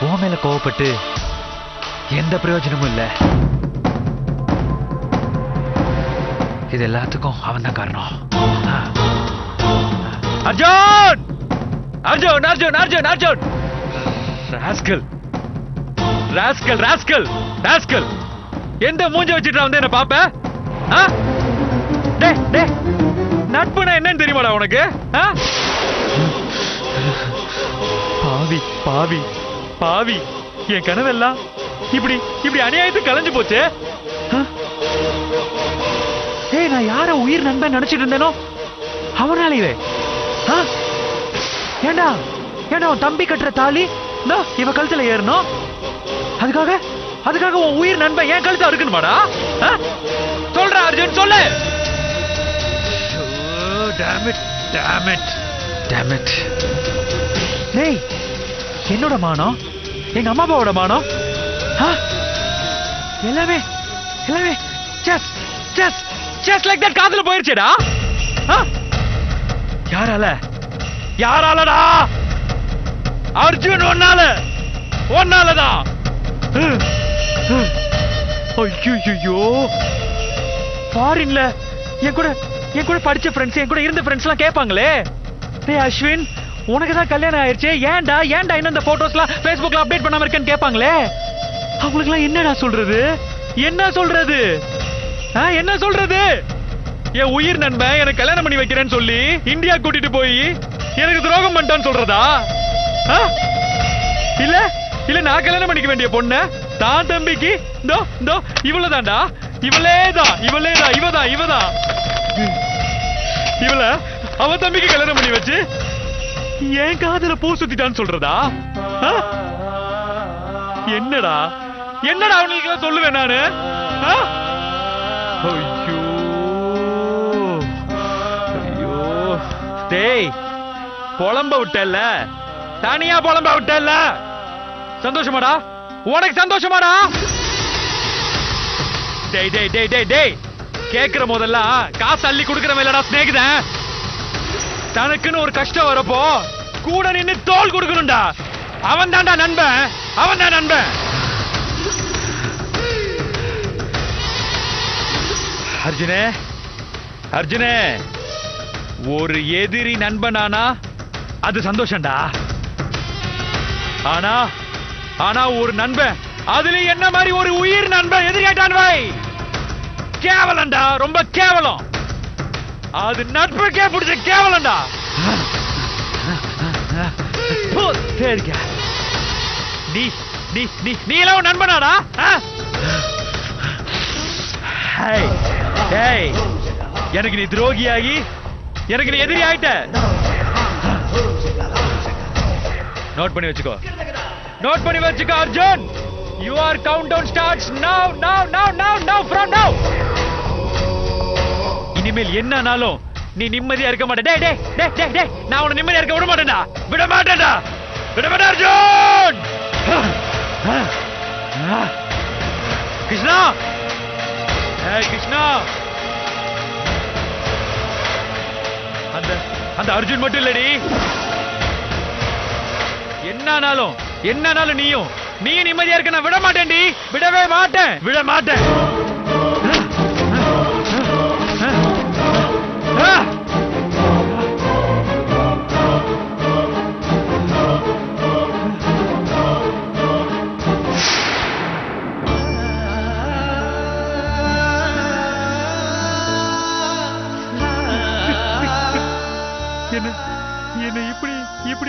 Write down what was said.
உன் மேல கோவப்பட்டு எந்த பிரயோஜனமும் இல்ல. இது எல்லாத்துக்கும் அவன் தான் காரணம். Arjun Arjun Arjun Arjun Arjun rascal rascal rascal rascal எந்த மூஞ்ச வச்சுட்டு வந்து என்ன பாப்ப? நட்புனா என்னன்னு தெரியுமாடா உனக்கு? பாவி பாவி பாவி, என் கனவெல்லாம் இப்படி இப்படி அநியாயத்துக்கு கலைஞ்சு போச்சு. நான் யார உயிர் நண்பன் நினைச்சிட்டு இருந்தேனோ அவனால இது. ஏண்டா ஏண்டா உன் தம்பி கட்டுற தாலி இவ கழுத்துல ஏறணும், அதுக்காக அதுக்காக உன் உயிர் நண்பன் என் கழுத்தை அறுக்கணுமாடா? சொல்ற அர்ஜுன் சொல்லு. Damn it, damn it, damn it. டேய், என்னோட மானம், எங்க அம்மா அப்பாவோட மானம், எல்லாமே எல்லாமே just just just like that காதுல போயிருச்சேடா. யாரால யாராலடா? அர்ஜுன் ஒன்னால ஒன்னாலதான். ஐயோ, ஃபாரின்ல என் கூட படிச்ச ஃப்ரெண்ட்ஸ், என் கூட இருந்த ஃப்ரெண்ட்ஸ் எல்லாம் கேட்பாங்களே, டேய் அஸ்வின் உனக்கு தான் கல்யாணம் ஆயிடுச்சு, ஏன்டா இன்னும் இந்த போட்டோஸ்லாம் Facebookல அப்டேட் பண்ணாம இருக்கேன்னு கேட்பாங்களே. அவங்களுக்குலாம் என்னடா சொல்றது? என்ன சொல்றது? என்ன சொல்றது? என் உயிர் நண்பன் எனக்கு கல்யாணம் பண்ணி வைக்கிறேன்னு சொல்லி இந்தியா கூட்டிட்டு போய் எனக்கு துரோகம் பண்ணிட்டான்னு சொல்றதா? இல்ல இல்ல நான் கல்யாணம் பண்ணிக்க வேண்டிய பொண்ணு தான் தம்பிக்கு இவ்வளவுதான்டா, இவளேதான் இவளேதான் இவதான் இவதான் இவள அவ தம்பிக்கு கல்யாணம் பண்ணி வச்சு என் காதுல பூ சுத்திட்டான்னு சொல்றதா? என்னடா என்னடா அவனுக்கு சொல்லுவேன் நானு? ஐயோ ஐயோ, டேய் புலம்ப விட்டல்ல, தனியா புலம்ப விட்டல்ல, சந்தோஷமாடா? உனக்கு சந்தோஷமாடா? டேய் டேய் டேய் டேய் டேய், கேக்குற போதெல்லாம் காசு அள்ளி கொடுக்கறவன் இல்லடா ஸ்நேகிதன். தனக்குன்னு ஒரு கஷ்டம் வரப்போ கூட நின்னு தோள் கொடுக்கணும்டா. அவன் தான்டா நண்பன், அவன் தான் நண்பன். அர்ஜுனே அர்ஜுனே, ஒரு எதிரி நண்பனானா அது சந்தோஷம்டா. ஆனா ஆனா ஒரு நண்பன், அதுல என்ன மாதிரி ஒரு உயிர் நண்பன் எதிரியாட்டான் வை, கேவலம்டா, ரொம்ப கேவலம். அது நட்புக்கே பிடிச்ச கேவலம்டா. நீ நீ நீ நீ எல்லாம் நண்பனாடா? எனக்கு நீ துரோகியாகி எனக்கு நீ எதிரி ஆயிட்ட. நோட் பண்ணி வச்சுக்கோ, நோட் பண்ணி வச்சுக்கோ Arjun. Your countdown starts now, now, now, now, now, from now. இனிமேல் என்னனாலும் நீ நிம்மதியா இருக்க மாட்டே. டேய் டேய் டேய் டேய் டேய், நான் உன்னை நிம்மதியா இருக்க விட மாட்டேன்டா, விட மாட்டேன்டா, விட மாட்டேன் அர்ஜுன். கிருஷ்ணா, ஏய் கிருஷ்ணா, அந்த அர்ஜுன் மட்டும் இல்லடி, என்னனாலும் நீயும் நிம்மதியா இருக்க நான் விட மாட்டேன்டி, விடவே மாட்டேன், விட மாட்டேன். என்ன இப்படி